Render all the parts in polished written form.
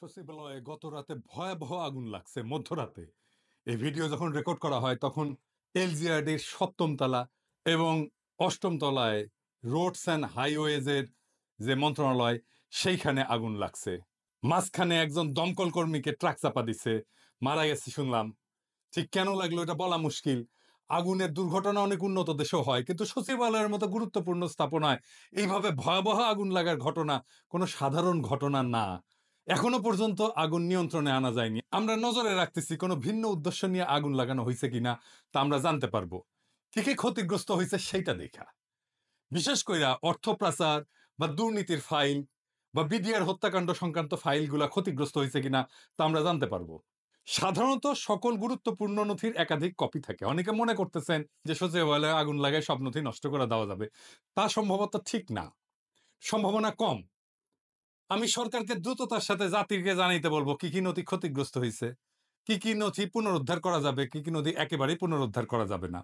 সচিবালয়ে গত রাতে ভয়াবহ আগুন লাগছে মধ্যরাতে। এই ভিডিও যখন রেকর্ড করা হয় তখন এলজিআরডির সপ্তম তলা এবং অষ্টম তলায় রোডস অ্যান্ড হাইওয়েজের যে মন্ত্রণালয় সেইখানে আগুন লাগছে। মাঝখানে একজন দমকল কর্মীকে ট্রাক চাপা দিছে, মারা গেছে শুনলাম। ঠিক কেন লাগলো এটা বলা মুশকিল। আগুনের দুর্ঘটনা অনেক উন্নত দেশেও হয়, কিন্তু সচিবালয়ের মতো গুরুত্বপূর্ণ স্থাপনায় এইভাবে ভয়াবহ আগুন লাগার ঘটনা কোনো সাধারণ ঘটনা না। এখনো পর্যন্ত আগুন নিয়ন্ত্রণে আনা যায়নি। আমরা নজরে রাখতেছি কোনো ভিন্ন উদ্দেশ্য নিয়ে আগুন লাগানো হয়েছে কিনা, তা আমরা জানতে পারবো। কি কি ক্ষতিগ্রস্ত হয়েছে সেইটা দেখা, বিশেষ কইরা অর্থ পাচার বা দুর্নীতির ফাইল বা বিডিআর হত্যাকাণ্ড সংক্রান্ত ফাইলগুলা ক্ষতিগ্রস্ত হয়েছে কিনা তা আমরা জানতে পারবো। সাধারণত সকল গুরুত্বপূর্ণ নথির একাধিক কপি থাকে। অনেকে মনে করতেছেন যে সচিবালয়ে আগুন লাগায় সব নথি নষ্ট করে দেওয়া যাবে, তা সম্ভবত ঠিক না, সম্ভাবনা কম। আমি সরকারকে দ্রুততার সাথে জাতিকে জানাইতে বলবো কি কি নথি ক্ষতিগ্রস্ত হয়েছে, কি কি নথি পুনরুদ্ধার করা যাবে, কি কি নথি একেবারেই পুনরুদ্ধার করা যাবে না,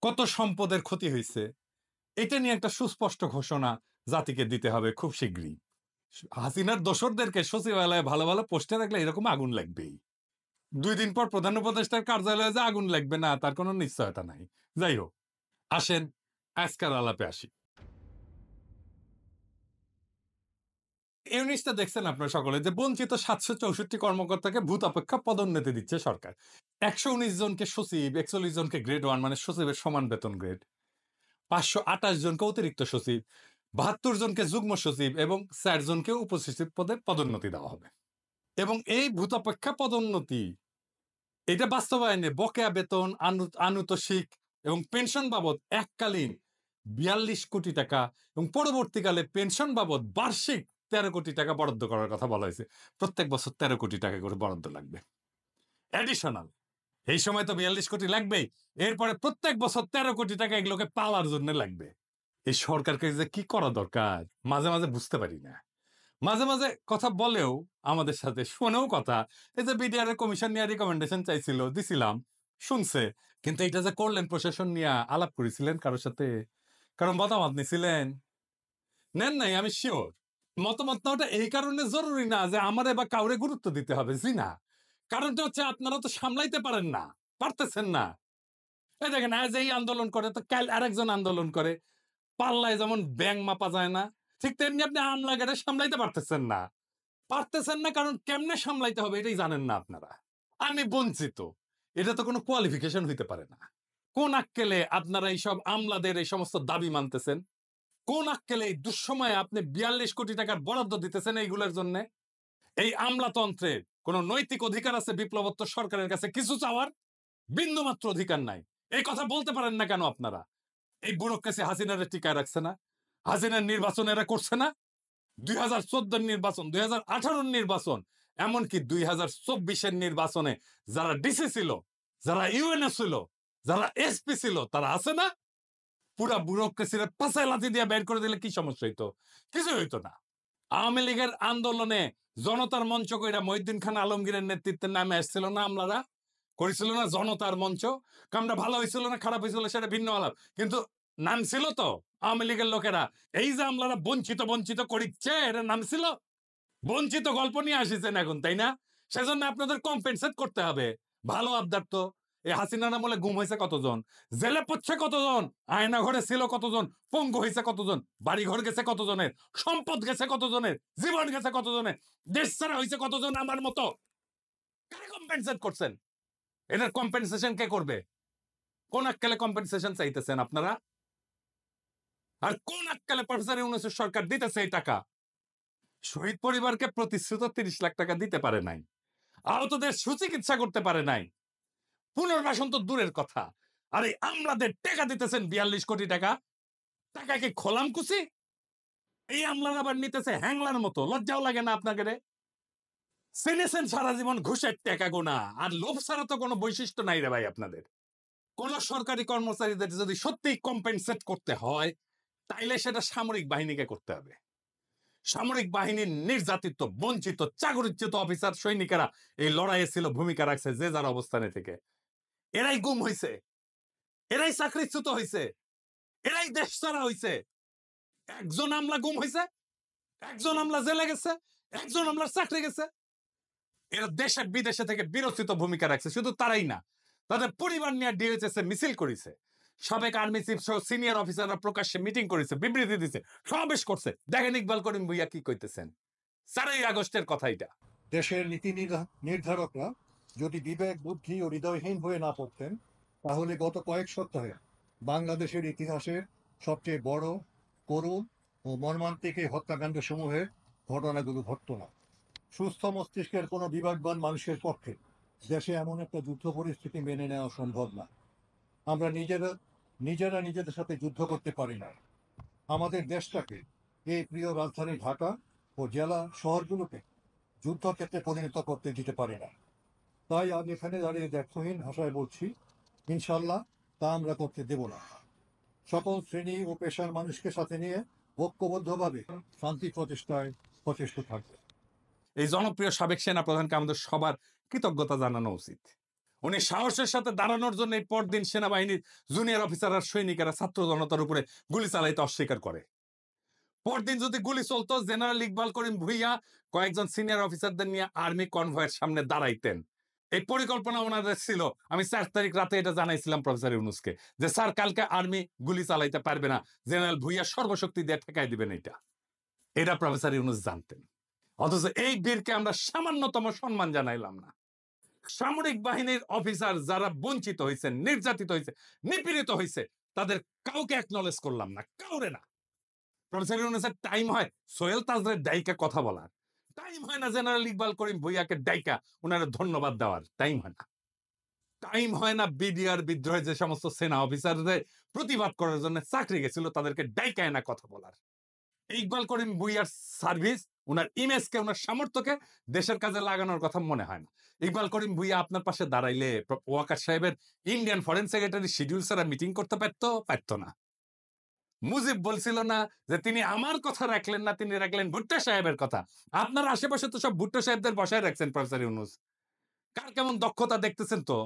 কত সম্পদের ক্ষতি হয়েছে। এটা নিয়ে একটা সুস্পষ্ট ঘোষণা জাতিকে দিতে হবে খুব শীঘ্রই। হাসিনার দোসরদেরকে সচিবালয়ে ভালো ভালো পোস্টে রাখলে এরকম আগুন লাগবেই। 2 দিন পর প্রধান উপদেষ্টার কার্যালয়ে যে আগুন লাগবে না তার কোনো নিশ্চয়তা নাই। যাই হোক, আসেন আজকাল আলাপে আসি। ইউনিসটা দেখছেন আপনার সকলে যে বঞ্চিত 764 কর্মকর্তাকে ভূত অপেক্ষা পদোন্নতি দিচ্ছে সরকার। 119 জনকে সচিব, 41 জনকে গ্রেড 1 মানে সচিবের সমান বেতন গ্রেড, 528 জনকে অতিরিক্ত সচিব, 72 জনকে যুগ্ম সচিব এবং 4 জনকে উপসচিব পদে পদোন্নতি দেওয়া হবে। এবং এই ভূতপেক্ষা পদোন্নতি এটা বাস্তবায়নে বকেয়া বেতন, আনুতোষিক এবং পেনশন বাবদ এককালীন 42 কোটি টাকা এবং পরবর্তীকালে পেনশন বাবদ বার্ষিক 13 কোটি টাকা বরাদ্দ করার কথা বলা হয়েছে। প্রত্যেক বছর 13 কোটি টাকা করে বরাদ্দ লাগবে অ্যাডিশনাল। এই সময় তো 42 কোটি লাগবেই, এরপরে প্রত্যেক বছর 13 কোটি টাকা এগুলোকে পাওয়ার জন্য লাগবে। এই সরকারকে যে কি করা দরকার মাঝে মাঝে বুঝতে পারি না। মাঝে মাঝে কথা বলেও আমাদের সাথে, শোনেও কথা। এই যে বিডিআর এর কমিশন নিয়ে রিকমেন্ডেশন চাইছিল, দিছিলাম, শুনছে। কিন্তু এটা যে করলেন, প্রশাসন নিয়ে আলাপ করেছিলেন কারোর সাথে, কারণ মতামত নিছিলেন? নেন নাই, আমি শিওর। মতামত নেওয়াটা এই কারণে জরুরি না যে আমারে বা কাউরে গুরুত্ব দিতে হবে, জি না। কারণটা হচ্ছে আপনারা তো সামলাইতে পারেন না, পারতেছেন না। এই দেখেন, আজ এই আন্দোলন করে তো কাল আরেকজন আন্দোলন করে। পাল্লায় যেমন ব্যাং মাপা যায় না, ঠিক তেমনি আপনি আমলাগারে সামলাইতে পারতেছেন না। পারতেছেন না কারণ কেমনে সামলাইতে হবে এটাই জানেন না আপনারা। আমি বঞ্চিত, এটা তো কোনো কোয়ালিফিকেশন হইতে পারে না। কোন আক্কেলে আপনারা এইসব আমলাদের এই সমস্ত দাবি মানতেছেন? কোন আক্কেলে এই দুঃসময়ে আপনি 42 কোটি টাকার বরাদ্দ দিতেছেন এইগুলোর জন্য? এই আমলাতন্ত্রের কোন নৈতিক অধিকার আছে বিপ্লবোত্তর সরকারের কাছে কিছু চাওয়ার? বিন্দুমাত্র অধিকার নাই। এই কথা বলতে পারেন না কেন আপনারা? এই ব্যুরোক্রেসি হাসিনারে টিকায় রাখছে না? হাসিনার নির্বাচন এরা করছে না? 2014 নির্বাচন, 2018 নির্বাচন, এমনকি 2024 নির্বাচনে যারা ডিসি ছিল, যারা ইউএনএ ছিল, যারা এসপি ছিল, তারা আছে না? পুরা ব্যুরোক্রেসির পাশায় লাথি দিয়ে বের করে দিলে কি সমস্যা হইতো? কিছু হইতো না। আওয়ামী লীগের আন্দোলনে জনতার মঞ্চ কইরা মহিউদ্দিন খান আলমগীরের নেতৃত্বে নামে আসছিল না আমলারা? করেছিল না জনতার মঞ্চ? কামটা ভালো হয়েছিল না খারাপ হয়েছিল সেটা ভিন্ন আলাপ, কিন্তু নাম ছিল তো আওয়ামী লীগের লোকেরা। এই যে আমলারা বঞ্চিত বঞ্চিত করিচ্ছে, এর নাম ছিল বঞ্চিত। গল্প নিয়ে আসিছেন এখন, তাই না? সেজন্য আপনাদের কম্পেনসেট করতে হবে। ভালো আবদার তো। এই হাসিনার আমলে গুম হয়েছে কতজন, জেলে পড়ছে কতজন, আয়না ঘরে ছিল কতজন, পঙ্গু হয়েছে কতজন, বাড়ি ঘর গেছে কতজনের, সম্পদ গেছে কতজনের, জীবন গেছে কতজনের, দেশ ছাড়া হয়েছে কতজন আমার মতো। কারে কম্পেনসেট করছেন? এটার কম্পেনসেশন কে করবে? কোন আক্কেলে কম্পেনসেশন চাইতেছেন আপনারা? আর কোন আক্কেলে প্রফেসর ইউনূসের সরকার দিতেছে এই টাকা? শহীদ পরিবারকে প্রতিশ্রুত 30 লাখ টাকা দিতে পারে নাই, আহতদের সুচিকিৎসা করতে পারে নাই, পুনর্বাসন তো দূরের কথা। আর এই আমলাদের টাকা দিতেছেন 42 কোটি টাকা। টাকা কি খোলাম কুচি? এই আমলার আবার নিতেছে হ্যাংলার মতো। লজ্জাও লাগে না আপনাকে? চিনেছেন সারা জীবন ঘুষের টাকা গোনা, আর লোভ ছাড়া তো কোনো বৈশিষ্ট্য নাই রে ভাই আপনাদের। কোন সরকারি কর্মচারীদের যদি সত্যি কম্পেনসেট করতে হয় তাইলে সেটা সামরিক বাহিনীকে করতে হবে। সামরিক বাহিনীর নির্যাতিত, বঞ্চিত, চাকরিচ্যুত অফিসার সৈনিকেরা এই লড়াইয়ে ছিল, ভূমিকা রাখছে যে যার অবস্থানে থেকে। এরাই গুম হইছে, এরাই চাকরিচ্যুত হইছে, এরাই দেশ ছাড়া হইছে। একজন আমলা গুম হইছে, একজন আমলা জেলে গেছে, একজন আমলার চাকরি গেছে। এরা দেশে বিদেশে থেকে বিরোচিত ভূমিকা রাখছে। শুধু তারাই না, তাদের পরিবার নিয়ে ডিএইচএস এ মিছিল করেছে। সাবেক আর্মি চিফ সহ সিনিয়র অফিসাররা প্রকাশ্যে মিটিং করেছে, বিবৃতি দিছে, সমাবেশ করছে। দেখেন ইকবাল করিম ভুইয়া কি কইতেছেন। 4ই আগস্টের কথা এটা। দেশের নীতি নির্ধারকরা যদি বিবেক বুদ্ধি ও হৃদয়হীন হয়ে না পড়তেন, তাহলে গত কয়েক সপ্তাহে বাংলাদেশের ইতিহাসের সবচেয়ে বড়, করুণ ও মর্মান্তিক এই হত্যাকাণ্ড সমূহের ঘটনাগুলো ঘটত না। সুস্থ মস্তিষ্কের কোনো বিবেকবান মানুষের পক্ষে দেশে এমন একটা যুদ্ধ পরিস্থিতি মেনে নেওয়া সম্ভব না। আমরা নিজেরা নিজেদের সাথে যুদ্ধ করতে পারি না। আমাদের দেশটাকে, এই প্রিয় রাজধানী ঢাকা ও জেলা শহরগুলোকে যুদ্ধক্ষেত্রে পরিণত করতে দিতে পারি না। তাই আজ এখানে দাঁড়িয়ে দ্ব্যর্থহীন ভাষায় বলছি, ইনশাল্লাহ তা আমরা করতে দেব না। সকল শ্রেণী ও পেশার মানুষকে সাথে নিয়ে ঐক্যবদ্ধভাবে শান্তি প্রতিষ্ঠায় সচেষ্ট থাকবে। এই জনপ্রিয় সাবেক সেনা প্রধানকে আমাদের সবার কৃতজ্ঞতা জানানো উচিত। উনি সাহসের সাথে দাঁড়ানোর জন্য এই পরদিন সেনাবাহিনীর জুনিয়র অফিসার আর সৈনিকেরা ছাত্র জনতার উপরে গুলি চালাইতে অস্বীকার করে। পরদিন যদি গুলি চলতো, জেনারেল ইকবাল করিম ভুইয়া কয়েকজন সিনিয়র অফিসারদের নিয়ে আর্মি কনভয়ের সামনে দাঁড়াইতেন। এই পরিকল্পনা ওনাদের ছিল। আমি 4 তারিখ রাতে এটা জানাইছিলাম প্রফেসর ইউনূসকে, যে স্যার কালকে আর্মি গুলি চালাইতে পারবে না, জেনারেল ভুইয়া সর্বশক্তি দিয়ে ঠেকাই দিবেন। এটা প্রফেসর ইউনূস জানতেন। অথচ এই বীরকে আমরা সামান্যতম সম্মান জানাইলাম না। সামরিক বাহিনীর অফিসার যারা বঞ্চিত হয়েছে, নির্যাতিত হয়েছে, নিপীড়িত হয়েছে, তাদের কাউকে অ্যাকনলেজ করলাম না, কাউরে না। প্রফেসর ইউনূসের টাইম হয় সোহেল তাজরের ডাইকা কথা বলার, টাইম হয় না জেনারেল ইকবাল করিম ভুইয়াকে ডাইকা ওনারা ধন্যবাদ দেওয়ার, টাইম হয় না। টাইম হয় না বিডিআর বিদ্রোহে যে সমস্ত সেনা অফিসারদের প্রতিবাদ করার জন্য চাকরি গেছিল তাদেরকে ডাইকায় না কথা বলার। ইকবাল করিম ভুইয়ার সার্ভিস, ওনার ইমেজকে, ওনার সামর্থ্যকে দেশের কাজে লাগানোর কথা মনে হয় না। ইকবাল করিম ভুইয়া আপনার পাশে দাঁড়াইলে ওয়াকার সাহেবের ইন্ডিয়ান ফরেন সেক্রেটারি শিডিউল ছাড়া মিটিং করতে পারতো না। মুজিব বলছিল না যে তিনি আমার কথা রাখলেন না, তিনি রাখলেন ভুট্টো সাহেবের কথা। আপনার আশেপাশে তো সব ভুট্টো সাহেবদের বসায় রাখছেন প্রফেসর ইউনূস। কার কেমন দক্ষতা দেখতেছেন তো,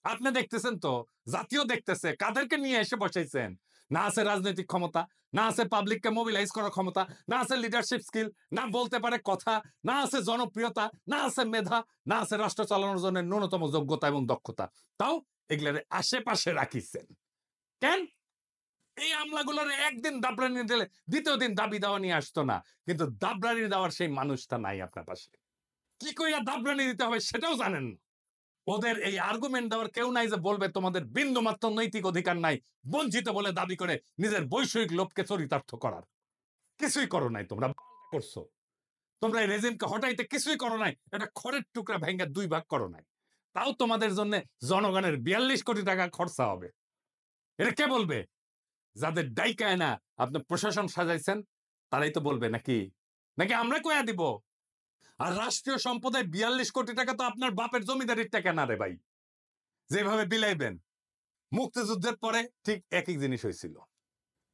আপনি দেখতেছেন তো, জাতীয় দেখতেছে। কাদেরকে নিয়ে এসে বসাইছেন? না আছে রাজনৈতিক ক্ষমতা, না আছে পাবলিককে মোবিলাইজ করার ক্ষমতা, না আছে লিডারশিপ স্কিল, না বলতে পারে কথা, না আছে জনপ্রিয়তা, না আছে মেধা, না আছে রাষ্ট্র চালানোর জন্য ন্যূনতম যোগ্যতা এবং দক্ষতা। তাও এগুলার আশেপাশে রাখিছেন কেন? এই আমলাগুলোর একদিন দাবরানি দিলে দ্বিতীয় দিন দাবি দেওয়া নিয়ে আসতো না। কিন্তু দাবরানি দেওয়ার সেই মানুষটা নাই আপনার পাশে। কি কইরা দাবরানি দিতে হবে সেটাও জানেন না। ওদের এই আর্গুমেন্ট দেওয়ার কেউ নাই যে বলবে তোমাদের বিন্দু মাত্র নৈতিক অধিকার নাই বঞ্চিত বলে দাবি করে নিজের বৈষয়িক লোভকে চরিতার্থ করার। কিছুই করো নাই তোমরা, করছো তোমরা এই রেজিমকে হটাইতে কিছুই করো নাই। এটা খড়ের টুকরা ভেঙে 2 ভাগ করো নাই। তাও তোমাদের জন্য জনগণের 42 কোটি টাকা খরচা হবে। এটা কে বলবে? যাদের ডাইকায় না আপনি প্রশাসন সাজাইছেন তারাই তো বলবে, নাকি নাকি আমরা কয়া দিব? আর রাষ্ট্রীয় সম্পদে 42 কোটি টাকা তো আপনার বাপের জমিদারির টাকা না রে ভাই, যেভাবে বিলাইবেন। মুক্তিযুদ্ধের পরে ঠিক একই জিনিস হয়েছিল,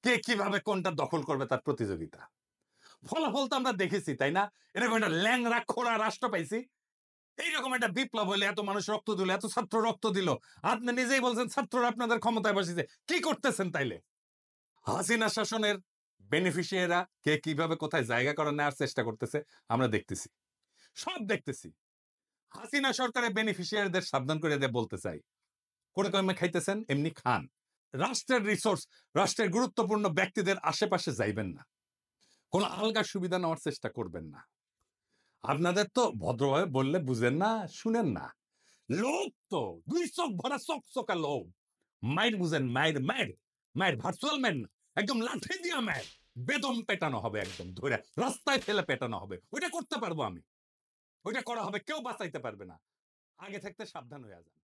কে কিভাবে কোনটা দখল করবে তার প্রতিযোগিতা। ফলাফল তো আমরা দেখেছি, তাই না? এরকম একটা ল্যাংরা খোড়া রাষ্ট্র পাইছি। এইরকম একটা বিপ্লব হইলে এত মানুষ রক্ত দিল, এত ছাত্র রক্ত দিল। আপনি নিজেই বলছেন ছাত্ররা আপনাদের ক্ষমতায় বসেছে, কি করতেছেন তাইলে? হাসিনা শাসনের বেনিফিশিয়ারিরা কে কিভাবে কোথায় জায়গা করে নেওয়ার চেষ্টা করতেছে আমরা দেখতেছি, সব দেখতেছি। হাসিনা সরকারের বেনিফিশিয়ারিদের সাবধান করে দিয়ে বলতে চাই, করে কমে খাইতেছেন এমনি খান। রাষ্ট্রের রিসোর্স, রাষ্ট্রের গুরুত্বপূর্ণ ব্যক্তিদের আশেপাশে যাইবেন না, কোনো আলগা সুবিধা নেওয়ার চেষ্টা করবেন না। আপনাদের তো ভদ্রভাবে বললে বুঝেন না, শুনেন না। লোভ তো 2 চোখ ভরা চকচকা লোভ। মায়ের বুঝেন, মায়ের মায়ের মায়ের ভার্চুয়াল ম্যান না, একদম লাঠি দিয়া মায়ের বেদম পেটানো হবে, একদম ধরে রাস্তায় ফেলে পেটানো হবে। ওইটা করতে পারবো আমি, ওইটা করা হবে, কেউ বাঁচাইতে পারবে না। আগে থাকতে সাবধান হয়ে যান।